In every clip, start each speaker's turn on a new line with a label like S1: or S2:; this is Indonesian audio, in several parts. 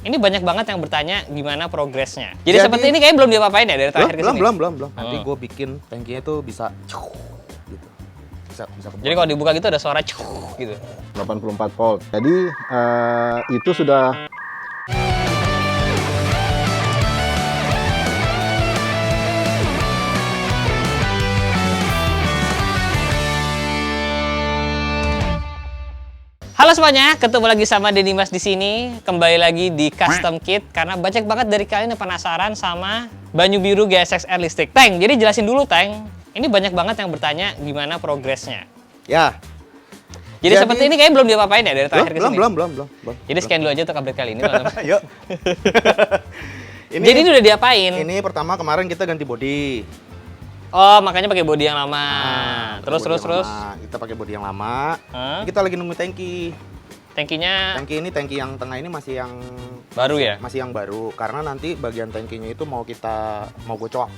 S1: Ini banyak banget yang bertanya gimana progresnya. Jadi seperti ini kayaknya belum diapa-apain ya dari terakhir ke sini?
S2: Belum. Nanti gue bikin tankinya tuh bisa gitu. Bisa
S1: Jadi kalau dibuka gitu ada suara gitu.
S3: 84 volt. Jadi itu sudah
S1: Halo semuanya, ketemu lagi sama Denny Mas di sini. Kembali lagi di Custom Kit karena banyak banget dari kalian yang penasaran sama banyu biru GSX-R listrik. Tank, jadi jelasin dulu Tank. Ini banyak banget yang bertanya gimana progresnya.
S2: Ya.
S1: Jadi seperti ini kayaknya belum diapa-apain ya dari terakhir ke sini?
S2: Belum.
S1: Jadi scan dulu aja untuk update kali ini.
S2: Yuk.
S1: Jadi ini udah diapain?
S2: Ini pertama kemarin kita ganti body.
S1: Oh, makanya pakai body yang lama. Terus.
S2: Kita pakai body yang lama.
S1: Hah?
S2: Kita lagi nemu tangki.
S1: Tangkinya
S2: Tangki yang tengah ini masih yang
S1: baru ya?
S2: Masih yang baru karena nanti bagian tangkinya itu mau gue coak.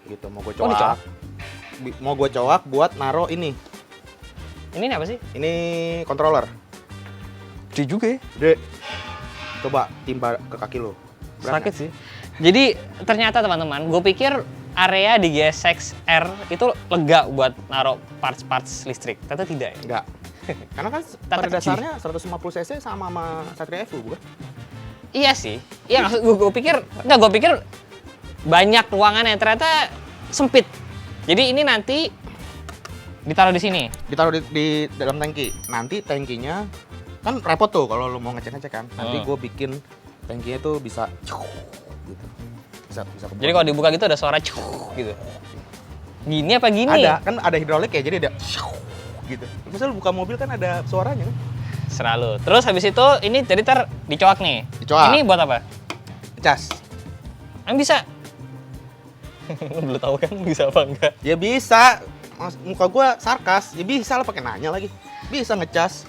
S2: Gitu, mau gue
S1: Oh, dicoak?
S2: Mau gue coak buat naro ini.
S1: Ini apa sih?
S2: Ini controller.
S1: Gede juga ya?
S2: Dek. Coba timba ke kaki lo.
S1: Sakit sih. Jadi ternyata teman-teman, gue pikir area di GSX-R itu lega buat naruh parts-parts listrik. Ternyata tidak ya?
S2: Enggak. Karena kan pada dasarnya 150 cc sama Satria Evo, bukan?
S1: Iya sih. Iya, gue pikir banyak ruangannya, ternyata sempit. Jadi ini nanti ditaruh di sini.
S2: Ditaruh di dalam tangki. Nanti tangkinya kan repot tuh kalau lu mau ngecek kan. Nanti gue bikin tangkinya tuh bisa gitu. Bisa
S1: Jadi kalau dibuka gitu ada suara gitu. Gini apa gini?
S2: Ada hidrolik ya, jadi ada gitu. Misal lu buka mobil kan ada suaranya kan.
S1: Selalu. Terus habis itu ini jadi dicoak nih.
S2: Dicoak.
S1: Ini buat apa?
S2: Cas.
S1: Bisa. Belum tahu kan bisa apa enggak?
S2: Ya bisa. Muka gua sarkas. Ya bisa lah, pakai nanya lagi. Bisa ngecas.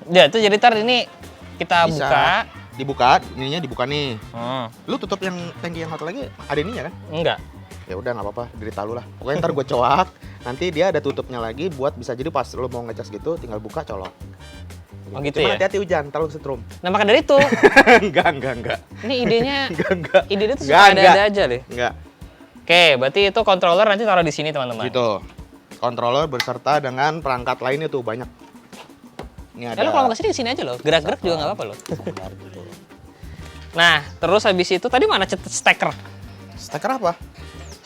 S1: Ya, itu jadi ini kita
S2: Bisa.
S1: buka.
S2: Dibuka, ininya dibuka nih.
S1: Hmm.
S2: Lu tutup yang tangki yang satu lagi ada ininya kan?
S1: Enggak.
S2: Ya udah nggak apa-apa, derita lu lah. Pokoknya ntar gue coak, nanti dia ada tutupnya lagi buat bisa jadi pas lu mau ngecas gitu tinggal buka colok.
S1: Oh gitu
S2: Cuma
S1: ya?
S2: hati-hati hujan, ntar lu setrum.
S1: Nah maka dari itu,
S2: Enggak.
S1: ini idenya
S2: Enggak.
S1: ide itu
S2: Enggak,
S1: suka ada-ada aja deh.
S2: Enggak.
S1: Oke, berarti itu controller nanti taruh di sini teman-teman.
S2: Gitu. Controller berserta dengan perangkat lainnya tuh banyak. Ini ada.
S1: Lo kalau mau kesini di sini aja loh, gerak-gerak juga nggak apa-apa loh.
S2: Gitu.
S1: Nah, terus habis itu tadi mana steker?
S2: Steker apa?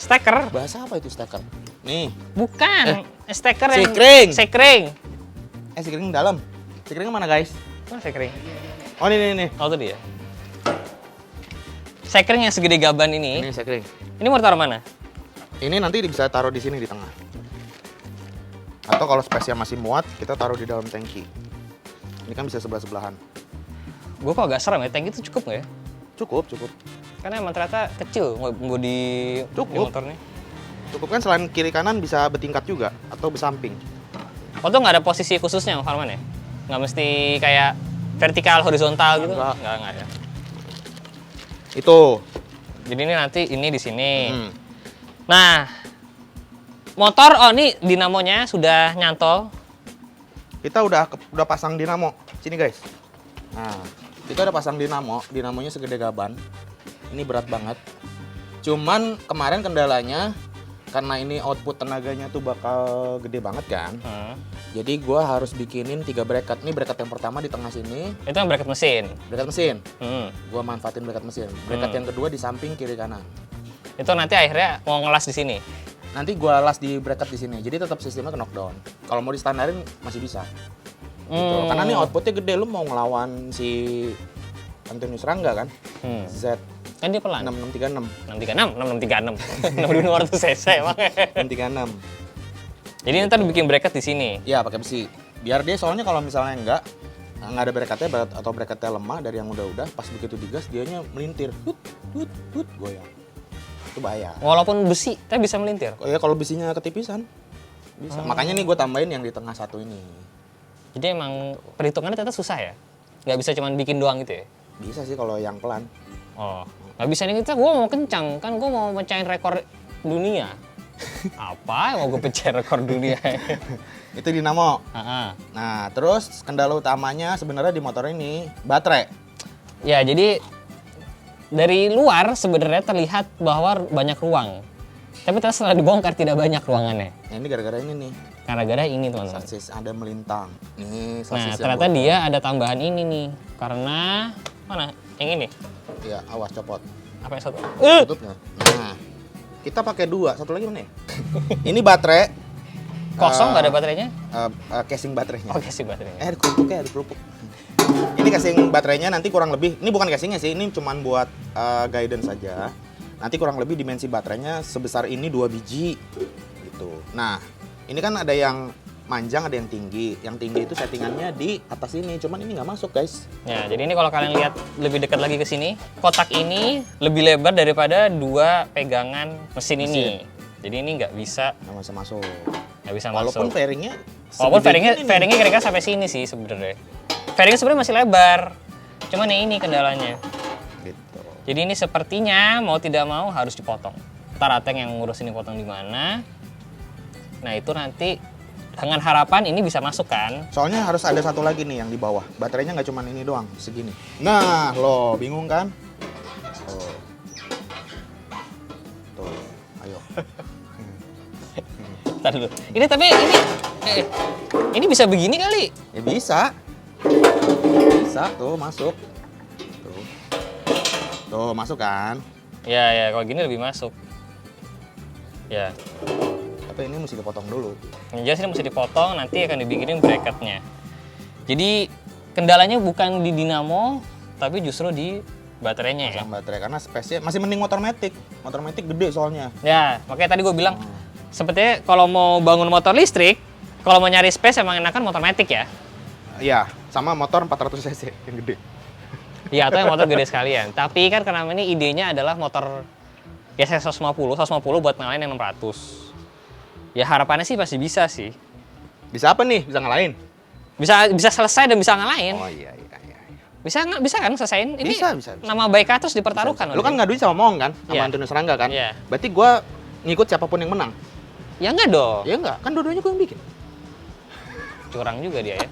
S1: Steker?
S2: Bahasa apa itu steker? Nih.
S1: Bukan, steker yang
S2: Sekring.
S1: sekring.
S2: Sekring dalam. Sekring mana guys?
S1: Mana sekring?
S2: Oh nih.
S1: Oh itu dia. Sekring yang segede gaban ini.
S2: Ini sekring.
S1: Ini mau taruh mana?
S2: Ini nanti bisa taruh di sini di tengah. Atau kalau spesial masih muat, kita taruh di dalam tangki. Ini kan bisa sebelah-sebelahan.
S1: Gue kok agak serem ya, tank itu cukup nggak ya?
S2: Cukup.
S1: Karena emang ternyata kecil nggak di
S2: Cukup.
S1: motornya.
S2: Cukup kan selain kiri kanan bisa bertingkat juga atau bersamping.
S1: Oh tuh nggak ada posisi khususnya Farman ya? Nggak mesti kayak vertikal, horizontal gitu?
S2: Nggak.
S1: Nggak ya?
S2: Itu.
S1: Jadi ini nanti ini di sini.
S2: Hmm.
S1: Nah, motor, ini dinamonya sudah nyantol.
S2: Kita udah pasang dinamo. Sini guys. Nah, kita udah pasang dinamo. Dinamonya segede gaban. Ini berat banget. Cuman kemarin kendalanya karena ini output tenaganya tuh bakal gede banget kan. Jadi gua harus bikinin 3 bracket. Ini bracket yang pertama di tengah sini.
S1: Itu yang bracket mesin.
S2: Bracket mesin.
S1: Hmm.
S2: Gua manfaatin bracket mesin. Bracket yang kedua di samping kiri kanan.
S1: Itu nanti akhirnya mau ngelas di sini.
S2: Nanti gua las di bracket di sini. Jadi tetap sistemnya ke knockdown. Kalau mau di standarin masih bisa. Gitu. Karena ini outputnya gede, lu mau ngelawan si Antonius Rangga kan? Z
S1: Kan dia pelan.
S2: 6636.
S1: 636. 6200 cc emang.
S2: 636.
S1: Jadi ntar bikin bracket di sini.
S2: Iya, pakai besi. Biar dia soalnya kalau misalnya nggak ada bracketnya atau bracketnya lemah dari yang udah-udah, pas begitu digas dianya melintir. Hut, goyang. Itu bahaya.
S1: Walaupun besi, tapi bisa melintir.
S2: Ya kalau besinya ketipisan bisa. Makanya nih gue tambahin yang di tengah satu ini.
S1: Jadi emang perhitungannya ternyata susah ya? Nggak bisa cuma bikin doang gitu ya?
S2: Bisa sih kalau yang pelan.
S1: Oh, nggak bisa nih kita, gue mau kencang. Kan gue mau mecahin rekor dunia. Apa yang mau gue pecahin rekor dunia?
S2: Itu dinamo.
S1: Ah.
S2: Nah, terus kendala utamanya sebenarnya di motor ini baterai.
S1: Ya, jadi dari luar sebenarnya terlihat bahwa banyak ruang. Tapi ternyata setelah dibongkar tidak banyak ruangannya.
S2: Nah, ini gara-gara ini nih.
S1: Gara-gara ini, teman-teman.
S2: Sasis ada melintang. Nih,
S1: Nah,
S2: sasis yang
S1: ternyata
S2: bocor.
S1: dia ada tambahan ini nih. Karena mana? Yang ini.
S2: Iya, awas copot.
S1: Apa yang satu?
S2: Tutupnya. Nah, kita pakai 2. Satu lagi mana ya? Ini baterai.
S1: Kosong nggak ada baterainya?
S2: Casing baterainya.
S1: Oke sih baterainya.
S2: Ada kerupuknya, ada kerupuk. Ini casing baterainya nanti kurang lebih, ini bukan casingnya sih, ini cuman buat guidance saja. Nanti kurang lebih dimensi baterainya sebesar ini 2 biji gitu. Nah, ini kan ada yang manjang, ada yang tinggi. Yang tinggi itu settingannya di atas ini, cuman ini nggak masuk guys.
S1: Ya, jadi ini kalau kalian lihat lebih dekat lagi ke sini, kotak ini lebih lebar daripada 2 pegangan mesin ini. Jadi ini nggak bisa
S2: Nggak bisa masuk.
S1: masuk.
S2: Walaupun fairingnya
S1: Walaupun
S2: segede gini nih.
S1: fairingnya kira-kira sampai sini sih sebenarnya. Fairingnya sebenarnya masih lebar. Cuman yang ini kendalanya.
S2: Gitu.
S1: Jadi ini sepertinya mau tidak mau harus dipotong. Ntar Ateng yang ngurus ini potong di mana. Nah, itu nanti dengan harapan ini bisa masuk kan.
S2: Soalnya harus ada satu lagi nih yang di bawah. Baterainya nggak cuma ini doang, segini. Nah, lo bingung kan? Tuh. Tuh, ayo.
S1: Ntar dulu. Ini tapi ini bisa begini kali.
S2: Ya bisa. Bisa, tuh masuk. Tuh. Tuh, masuk kan?
S1: Ya, kalau gini lebih masuk. Ya.
S2: Tapi ini mesti dipotong dulu.
S1: Yang jelas ini mesti dipotong, nanti akan dibikinin bracketnya. Jadi kendalanya bukan di dinamo, tapi justru di baterainya ya.
S2: Pasang baterai karena space-nya masih mending motor matic. Motor matic gede soalnya.
S1: Ya, makanya tadi gue bilang, sepertinya kalau mau bangun motor listrik, kalau mau nyari space emang enakan motor matic ya.
S2: Iya, sama motor 400 cc yang gede.
S1: Iya, atau yang motor gede sekalian. Tapi kan karena ini idenya adalah motor ya 150 buat ngalahin yang 600. Ya harapannya sih pasti bisa sih.
S2: Bisa apa nih? Bisa ngalahin?
S1: Bisa selesai dan bisa ngalahin.
S2: Oh iya.
S1: Bisa kan selesaiin? Ini
S2: Bisa.
S1: nama baik terus dipertaruhkan.
S2: Lu kan ngaduin sama Mong kan? Sama
S1: Iya.
S2: Antonius Rangga kan?
S1: Iya.
S2: Berarti gua ngikut siapapun yang menang.
S1: Ya enggak dong.
S2: Ya enggak, kan dua-duanya gua yang bikin.
S1: Curang juga dia ya.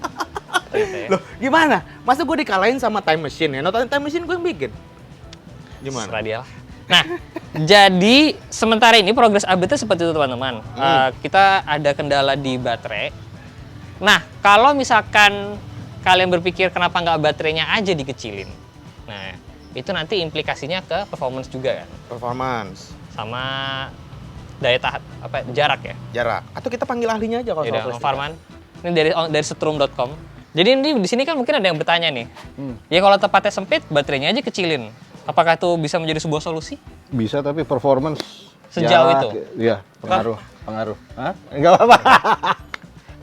S1: Ternyata ya.
S2: Loh, gimana? Masa gua dikalahin sama Time Machine ya? Nonton Time Machine gua yang bikin. Gimana?
S1: Serah dia lah. Nah, jadi sementara ini progres update-nya seperti itu teman-teman. Kita ada kendala di baterai. Nah, kalau misalkan kalian berpikir kenapa nggak baterainya aja dikecilin. Nah, itu nanti implikasinya ke performance juga kan.
S2: Performance,
S1: Sama daya tahan, jarak ya.
S2: jarak. Atau kita panggil ahlinya aja kalau soal
S1: Yaudah, Om
S2: plastik.
S1: Farman. Ini dari setrum.com. Jadi ini di sini kan mungkin ada yang bertanya nih. Ya kalau tempatnya sempit, baterainya aja kecilin. Apakah itu bisa menjadi sebuah solusi?
S3: Bisa, tapi performance
S1: Sejauh
S3: jarak,
S1: itu?
S3: Iya, pengaruh. Hah? Enggak apa-apa.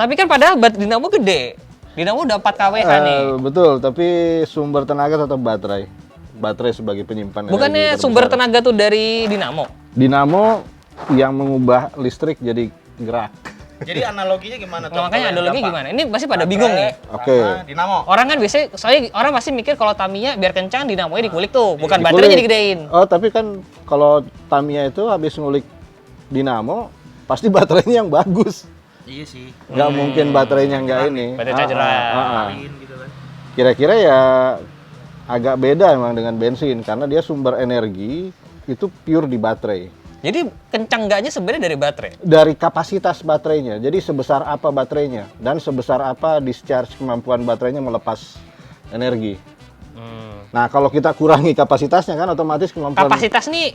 S1: Tapi kan padahal dinamo gede. Dinamo udah 4 kWh nih.
S3: Betul, tapi sumber tenaga tetap baterai. Baterai sebagai penyimpan
S1: Bukannya
S3: energi
S1: sumber
S3: terbesar.
S1: tenaga tuh dari dinamo?
S3: Dinamo yang mengubah listrik jadi gerak.
S2: Jadi analoginya gimana tuh?
S1: Nah, makanya
S2: Kalau yang
S1: analogi
S2: gampang?
S1: gimana? Ini pasti pada bingung nih.
S3: Oke.
S2: Sama Dinamo.
S1: Orang kan biasanya, soalnya orang pasti mikir kalau Tamiya biar kencang, dinamonya dikulik tuh. Bukan
S3: Dikulik.
S1: baterainya digedein.
S3: Oh, tapi kan kalau Tamiya itu habis ngulik dinamo, pasti baterainya yang bagus.
S2: Iya sih.
S3: Nggak mungkin baterainya nggak ini.
S1: Baterai caceran.
S2: Gitu kan.
S3: Kira-kira ya agak beda emang dengan bensin karena dia sumber energi itu pure di baterai.
S1: Jadi kencang enggaknya sebenarnya dari baterai.
S3: Dari kapasitas baterainya, jadi sebesar apa baterainya dan sebesar apa discharge kemampuan baterainya melepas energi. Nah, kalau kita kurangi kapasitasnya kan otomatis kemampuan
S1: Kapasitas nih,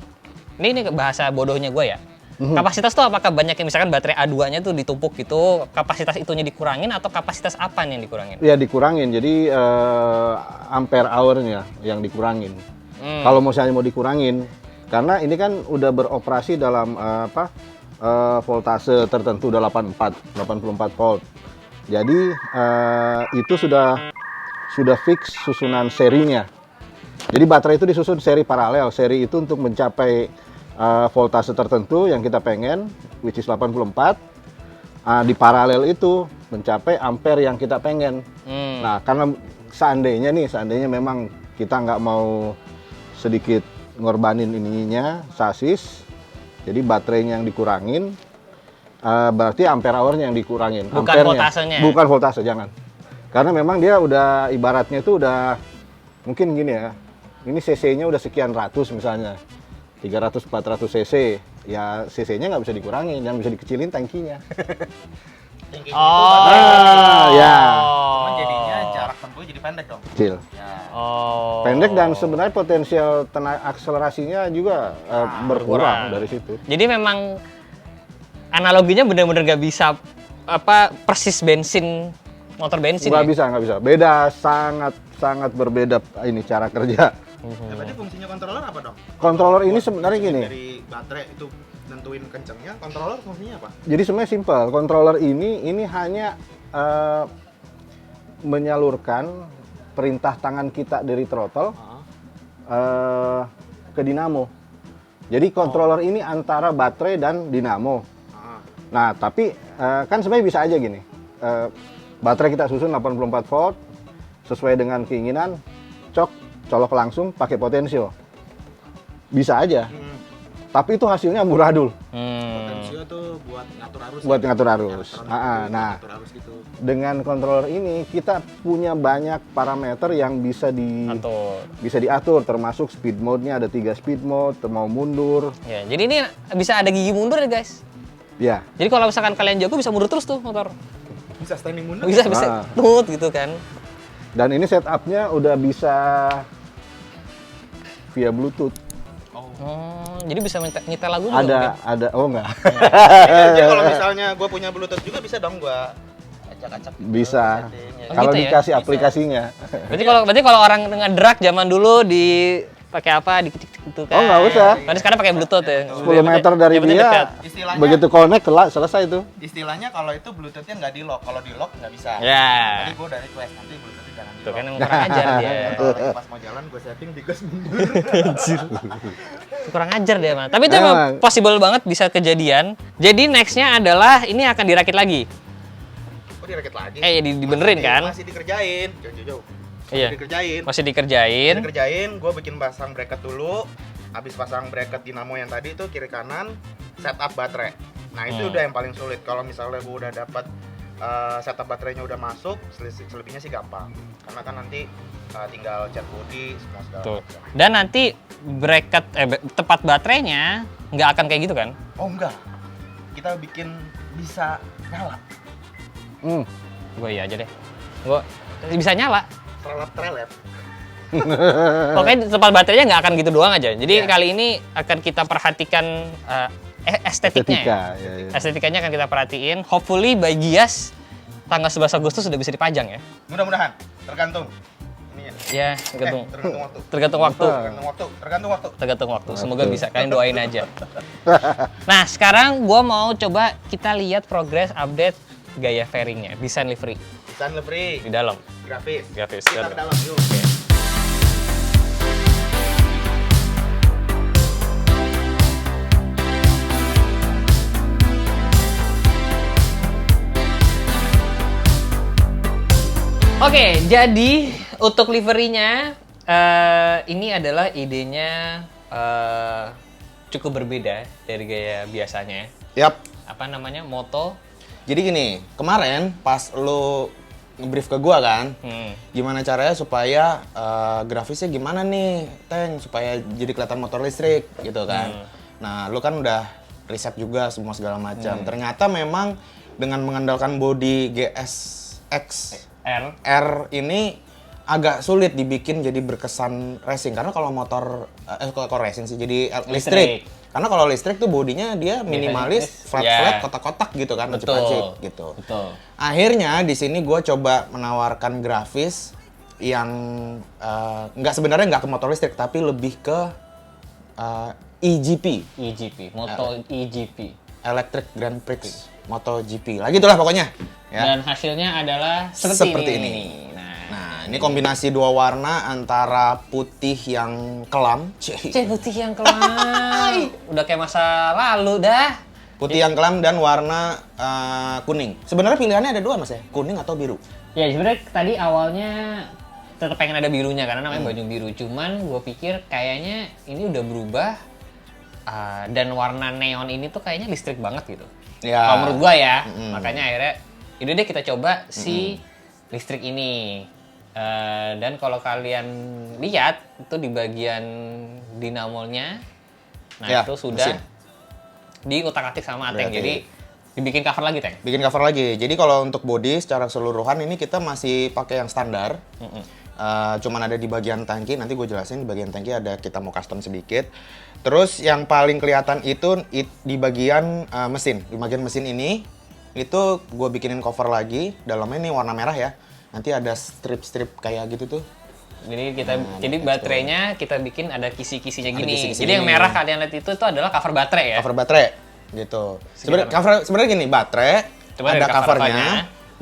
S1: ini bahasa bodohnya gue ya. Kapasitas tuh apakah banyak yang misalkan baterai A2-nya tuh ditumpuk gitu, kapasitas itunya dikurangin atau kapasitas apa nih yang dikurangin?
S3: ya dikurangin. Jadi ampere hour-nya yang dikurangin. Kalau misalnya mau dikurangin, karena ini kan udah beroperasi dalam voltase tertentu udah 84 volt. Jadi itu sudah fix susunan serinya. Jadi baterai itu disusun seri paralel. Seri itu untuk mencapai voltase tertentu yang kita pengen, which is 84. Di paralel itu mencapai ampere yang kita pengen. Nah, karena seandainya memang kita nggak mau sedikit ngorbanin ininya, sasis, jadi baterainya yang dikurangin, berarti ampere hour-nya yang dikurangin.
S1: Bukan
S3: Ampernya.
S1: voltasenya?
S3: Bukan voltase, jangan. Karena memang dia udah, ibaratnya itu udah, mungkin gini ya, Ini cc-nya udah sekian ratus misalnya. 300-400 cc. Ya cc-nya nggak bisa dikurangi, yang bisa dikecilin tangkinya.
S2: Tingginya
S1: Oh.
S3: ya.
S2: Cuman jadinya jarak tempuh jadi pendek dong.
S3: Kecil.
S2: Ya.
S1: Oh.
S3: Pendek dan sebenarnya potensial tenaga akselerasinya juga berkurang dari situ.
S1: Jadi memang analoginya benar-benar nggak bisa persis bensin motor bensin.
S3: Nggak
S1: Ya?
S3: bisa. Beda, sangat berbeda ini cara kerja.
S2: Ya, berarti fungsinya controller apa dong?
S3: Controller ini sebenarnya gini.
S2: Dari baterai itu nentuin kencengnya, controller fungsinya apa?
S3: Jadi sebenarnya simpel. Controller ini hanya menyalurkan perintah tangan kita dari throttle ke dinamo. Jadi controller ini antara baterai dan dinamo. Nah, tapi kan sebenarnya bisa aja gini. Baterai kita susun 84 volt sesuai dengan keinginan, colok langsung pakai potensio. Bisa aja. Tapi itu hasilnya amburadul.
S2: Potensio tuh buat ngatur arus.
S3: Buat ngatur arus.
S2: Nah,
S3: Nah, dengan controller ini kita punya banyak parameter yang bisa diatur, termasuk speed mode-nya ada 3 speed mode, mau mundur.
S1: Ya, jadi ini bisa ada gigi mundur ya guys.
S3: Ya.
S1: Jadi kalau misalkan kalian jago bisa mundur terus tuh motor.
S2: Bisa standing mundur.
S1: Bisa tut gitu kan.
S3: Dan ini setupnya udah bisa via Bluetooth.
S1: Oh, jadi bisa nyetel lagu juga mungkin?
S3: Oh enggak.
S2: Jadi kalau misalnya gue punya Bluetooth juga bisa dong gue acak-acak. Gitu,
S3: Bisa.
S2: settingnya.
S1: Oh,
S3: Kalau
S1: gitu ya?
S3: dikasih aplikasinya.
S1: Berarti kalau orang dengan drag zaman dulu pakai apa diketik gitu kan.
S3: Oh, nggak usah.
S1: Kan sekarang pakai Bluetooth ya.
S3: 10 meter dari
S1: Yang penting
S3: dia,
S1: dekat.
S2: Istilahnya-
S3: begitu connect, selesai itu.
S2: Istilahnya kalau itu Bluetooth-nya nggak di lock, kalau di lock nggak bisa.
S1: Ya.
S2: Jadi gue udah request nanti Bluetooth-nya jangan di
S1: Tuh
S2: lock.
S1: kan emang kurang ajar dia.
S2: Kalau lagi pas mau jalan gue setting di gas mundur.
S1: Kurang ajar dia mah. Tapi itu emang
S3: Emang.
S1: possible banget bisa kejadian. Jadi nextnya adalah ini akan dirakit lagi.
S2: Oh dirakit lagi?
S1: Dibenerin kan?
S2: Masih dikerjain. Jauh-jauh.
S1: Iya.
S2: Dikerjain.
S1: Masih dikerjain.
S2: Dikerjain, gue bikin pasang bracket dulu. Habis pasang bracket dinamo yang tadi itu kiri kanan, setup baterai. Nah itu udah yang paling sulit. Kalau misalnya gue udah dapat setup baterainya udah masuk, selebihnya sih gampang. Karena kan nanti tinggal cat body semua segala
S1: Tuh.
S2: macam.
S1: Dan nanti bracket tepat baterainya nggak akan kayak gitu kan?
S2: Oh enggak, kita bikin bisa nyala.
S1: Gue iya aja deh. Gue bisa nyala.
S2: Trelep.
S1: Pokoknya tempat baterainya nggak akan gitu doang aja. Jadi
S2: Iya.
S1: kali ini akan kita perhatikan estetiknya.
S3: Estetika,
S1: Ya.
S3: ya.
S1: Estetikanya akan kita perhatiin. Hopefully by Gias tanggal 11 Agustus sudah bisa dipajang ya.
S2: Mudah-mudahan, tergantung. Ini ya.
S1: Ya, tergantung.
S2: Tergantung waktu.
S1: Tergantung waktu.
S2: Tergantung waktu.
S1: Semoga bisa. Kalian doain aja. Nah, sekarang gua mau coba kita lihat progress update gaya fairingnya, desain livery
S2: Desain livery,
S1: di dalam.
S2: grafis.
S1: Grafis.
S2: Kita ke dalam yuk.
S1: Oke, jadi untuk liverynya ini adalah idenya cukup berbeda dari gaya biasanya.
S2: Yap.
S1: Apa namanya? Moto.
S2: Jadi gini, kemarin pas lo nge-brief ke gua kan, gimana caranya supaya grafisnya gimana nih, Teng, supaya jadi kelihatan motor listrik gitu kan. Nah, lo kan udah riset juga semua segala macam. Ternyata memang dengan mengandalkan bodi GSX R ini agak sulit dibikin jadi berkesan racing karena kalau motor kalau racing sih jadi listrik. Karena kalau listrik tuh bodinya dia minimalis, flat-flat, kotak-kotak gitu kan, lancip-lancip gitu.
S1: Betul.
S2: Akhirnya di sini gue coba menawarkan grafis yang sebenarnya nggak ke motor listrik tapi lebih ke EGP,
S1: Moto EGP.
S2: Electric Grand Prix MotoGP. Lah gitulah pokoknya. Ya.
S1: Dan hasilnya adalah
S2: Seperti ini. Nah, ini kombinasi dua warna antara putih yang kelam,
S1: putih yang kelam. Udah kayak masa lalu dah.
S2: putih yang kelam dan warna kuning. Sebenarnya pilihannya ada dua mas ya, kuning atau biru.
S1: Ya sebenarnya tadi awalnya tetap pengen ada birunya karena namanya baju biru. Cuman gue pikir kayaknya ini udah berubah dan warna neon ini tuh kayaknya listrik banget gitu.
S2: Ya.
S1: Kalau menurut gue ya, makanya akhirnya ini deh kita coba si listrik ini. Dan kalau kalian lihat itu di bagian dinamolnya, nah
S2: Ya,
S1: itu sudah
S2: mesin.
S1: diutak-atik sama Ateng.
S2: Berarti.
S1: Jadi dibikin cover lagi, Teng.
S2: Bikin cover lagi. Jadi kalau untuk body secara keseluruhan ini kita masih pakai yang standar. Cuman ada di bagian tangki, nanti gue jelasin di bagian tangki ada kita mau custom sedikit. Terus yang paling kelihatan itu di bagian mesin. Di bagian mesin ini, itu gue bikinin cover lagi. Dalamnya ini warna merah ya. Nanti ada strip-strip kayak gitu tuh.
S1: Jadi jadi baterainya kita bikin ada kisi-kisinya
S2: Ada
S1: gini.
S2: kisi-kisi
S1: Jadi yang
S2: gini.
S1: merah kalian lihat itu adalah cover baterai ya.
S2: Cover baterai gitu. Sebenarnya gini, baterai
S1: Coba
S2: ada
S1: dari cover
S2: covernya.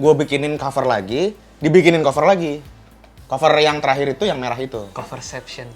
S2: Gue bikinin cover lagi, dibikinin cover lagi. Cover yang terakhir itu yang merah itu.
S1: Coverception.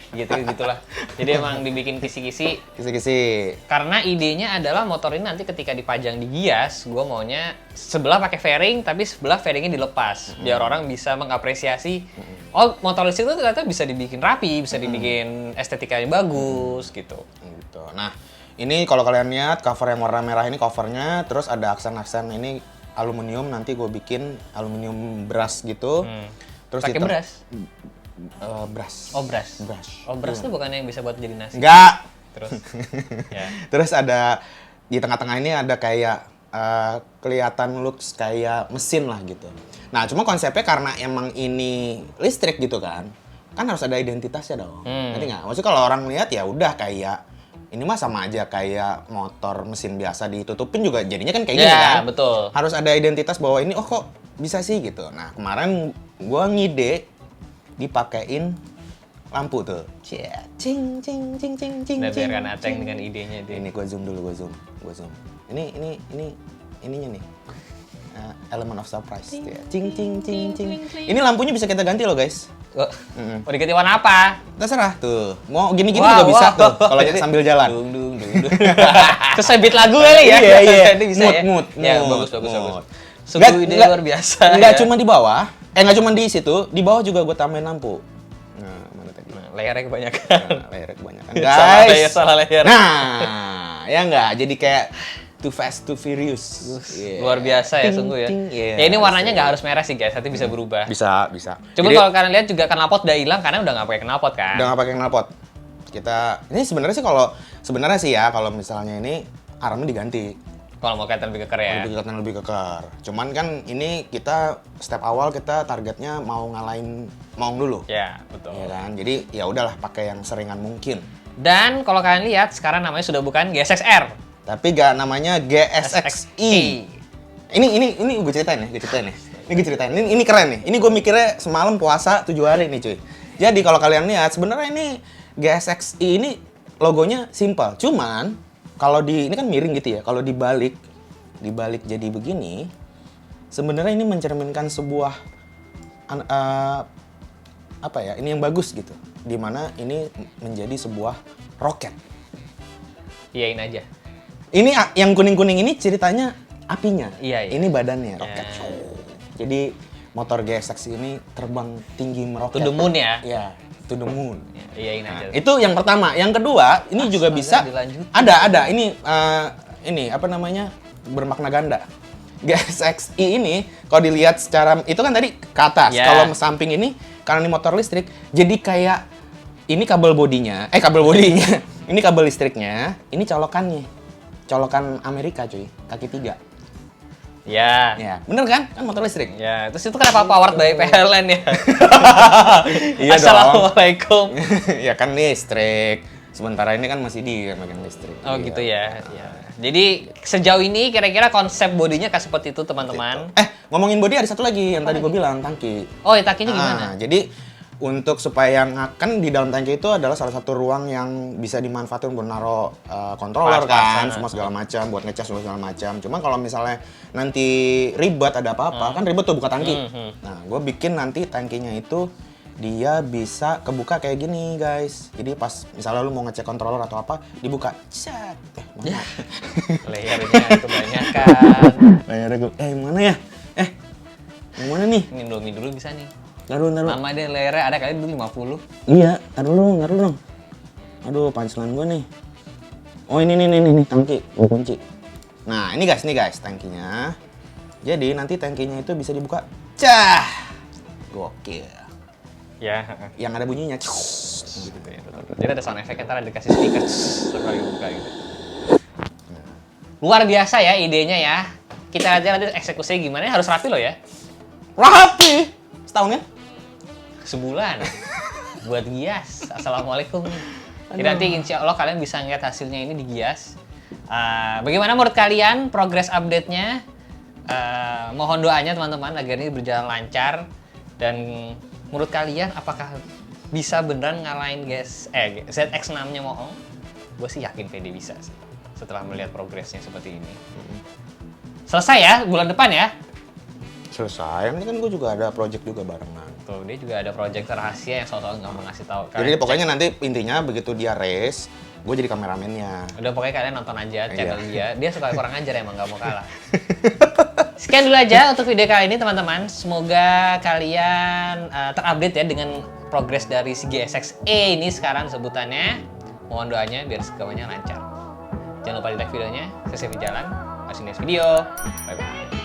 S1: Ya, gitulah. Jadi emang dibikin kisi-kisi
S2: Kisi-kisi.
S1: karena idenya adalah motor ini nanti ketika dipajang di Gias, gue maunya sebelah pakai fairing tapi sebelah fairingnya dilepas biar orang bisa mengapresiasi oh motor listrik itu ternyata bisa dibikin rapi, bisa dibikin estetikanya bagus gitu.
S2: Gitu. Nah, ini kalau kalian lihat cover yang warna merah ini covernya, terus ada aksen-aksen ini aluminium, nanti gue bikin aluminium brass gitu. Terus
S1: Pakai
S2: hitam-
S1: beras.
S2: Brass.
S1: Oh beras.
S2: Brass.
S1: Oh beras tuh bukan yang bisa buat jadi nasi.
S2: Enggak.
S1: Terus ya.
S2: Terus ada di tengah-tengah ini ada kayak kelihatan looks kayak mesin lah gitu. Nah, cuma konsepnya karena emang ini listrik gitu kan harus ada identitasnya dong. Ngerti nggak? Maksudnya kalau orang lihat ya udah kayak ini mah sama aja kayak motor mesin biasa ditutupin juga jadinya kan kayak gini
S1: Ya,
S2: kan.
S1: betul.
S2: Harus ada identitas bahwa ini oh kok bisa sih gitu. Nah, kemarin gua ngide dipakein lampu tuh. Cing cing cing cing cing.
S1: Dan biarkan
S2: cing,
S1: Ateng
S2: cing.
S1: dengan idenya dia.
S2: Ini gue zoom dulu, gue zoom. Ininya nih. Element of surprise. Tuh ya. Cing cing cing cing. Ini lampunya bisa kita ganti loh guys.
S1: Oh, mau diganti warna apa?
S2: Terserah tuh. Mau gini-gini
S1: Wah,
S2: juga bisa
S1: wah.
S2: tuh. Kalau kita
S1: Jadi,
S2: sambil jalan.
S1: Dung dung dung dung. Terus saya beat lagu kali ya?
S2: Iya.
S1: Ini bisa ya?
S2: Mood.
S1: Ya,
S2: mood,
S1: bagus.
S2: mood.
S1: Sungguh ide luar biasa.
S2: Enggak
S1: ya.
S2: cuma di bawah. Enggak cuma di situ. Di bawah juga gue tambahin lampu. Nah, mana tadi?
S1: Nah, layarnya kebanyakan.
S2: Nah, layarnya kebanyakan.
S1: Salah
S2: Guys.
S1: layar, salah layar.
S2: Nah, ya enggak. Jadi kayak Too Fast, Too Furious. Yeah.
S1: Luar biasa ya,
S2: Ting,
S1: sungguh ya.
S2: ting, yeah.
S1: Ya ini warnanya nggak harus merah sih guys, nanti bisa berubah.
S2: Bisa.
S1: Cuma
S2: Jadi,
S1: kalau kalian lihat juga knalpot udah hilang karena udah nggak pakai knalpot kan.
S2: udah nggak pakai knalpot. Kita ini sebenarnya sih kalau misalnya ini armnya diganti.
S1: Kalau mau kelihatan lebih keker ya.
S2: Lebih keker. Cuman kan ini kita step awal kita targetnya mau ngalahin Maung dulu.
S1: Ya, betul.
S2: Ya kan? Jadi ya udahlah pakai yang seringan mungkin.
S1: Dan kalau kalian lihat sekarang namanya sudah bukan GSX-R.
S2: Tapi gak namanya GSX-i. Ini gue ceritain nih. Ini gue ceritain. Ini keren nih. Ini gue mikirnya semalam puasa 7 hari nih cuy. Jadi kalau kalian lihat sebenarnya ini GSX-i ini logonya simple. Cuman kalau ini kan miring gitu ya. Kalau dibalik jadi begini, sebenarnya ini mencerminkan sebuah apa ya? Ini yang bagus gitu. Dimana ini menjadi sebuah roket.
S1: Iyain aja.
S2: Ini yang kuning-kuning ini ceritanya apinya.
S1: Iya.
S2: Ini badannya roket.
S1: Ya.
S2: Jadi motor GSX ini terbang tinggi meroket.
S1: To the moon ya?
S2: Iya, to the moon.
S1: Ya, iyain
S2: Nah,
S1: aja.
S2: itu yang pertama. Yang kedua, ini juga bisa
S1: dilanjutin.
S2: ada. Ini apa namanya? Bermakna ganda. GSX-i ini kalau dilihat secara itu kan tadi ke atas.
S1: Ya.
S2: Kalau samping ini karena ini motor listrik, jadi kayak ini kabel bodinya. Ini kabel listriknya, ini colokannya. Colokan Amerika cuy, kaki 3.
S1: Ya.
S2: Ya, bener kan? Kan motor listrik.
S1: Ya, terus itu kenapa powered by PLN ya?
S2: Iya dong.
S1: Assalamualaikum.
S2: Ya kan listrik. Sementara ini kan masih megang listrik.
S1: Oh gitu ya. Ya. Jadi sejauh ini kira-kira konsep bodinya kayak seperti itu teman-teman.
S2: Ngomongin body ada satu lagi yang tadi gue bilang, tangki.
S1: Oh, ya takinya gimana?
S2: Jadi untuk supaya kan di dalam tangki itu adalah salah satu ruang yang bisa dimanfaatkan buat naruh controller kan, semua segala macam, buat ngecas semua segala macam. Cuma kalau misalnya nanti ribet ada apa-apa, kan ribet tuh buka tangki. Nah, gue bikin nanti tangkinya itu dia bisa kebuka kayak gini, guys. Jadi pas misalnya lu mau ngecek controller atau apa, dibuka. Cet. Mana?
S1: Layarnya itu banyak kan.
S2: Layarnya gue, mana ya? Yang mana nih?
S1: Ini Indomie dulu bisa nih.
S2: Taruh.
S1: Nama dia layarnya ada kali dulu 50.
S2: Iya, taruh dong. Aduh, punchline gue nih. Oh, ini tangki, gue kunci. Nah, ini guys, tangkinya. Jadi nanti tangkinya itu bisa dibuka. Cah. gokil.
S1: Ya.
S2: Yang ada bunyinya.
S1: Jadi ada sound effect, ntar dikasih speaker sekali buka gitu. Luar biasa ya idenya ya. Kita aja nanti eksekusinya gimana, harus rapi loh ya.
S2: Rapi. Setahun ya?
S1: Sebulan buat gias. Assalamualaikum. Jadi nanti insya Allah kalian bisa ngeliat hasilnya ini di gias. Bagaimana menurut kalian progress update-nya? Mohon doanya teman-teman agar ini berjalan lancar. Dan menurut kalian apakah bisa beneran ngalahin ZX6-nya Moong? Gue sih yakin PD bisa sih setelah melihat progresnya seperti ini. Selesai ya bulan depan ya?
S2: Selesai. Ini kan gue juga ada project juga barengan.
S1: Tuh, dia juga ada project rahasia yang soal-soal nggak mau ngasih tahu.
S2: Jadi pokoknya nanti intinya begitu dia race, gue jadi kameramennya.
S1: Udah pokoknya kalian nonton aja channel
S2: Iya.
S1: dia. Dia suka kurang ajar emang nggak mau kalah. Sekian dulu aja untuk video kali ini teman-teman. Semoga kalian terupdate ya dengan progres dari si GSX-E ini sekarang sebutannya. Mohon doanya biar semuanya lancar. Jangan lupa di like videonya. Saya Sevi Jalan. See you next video. Bye-bye.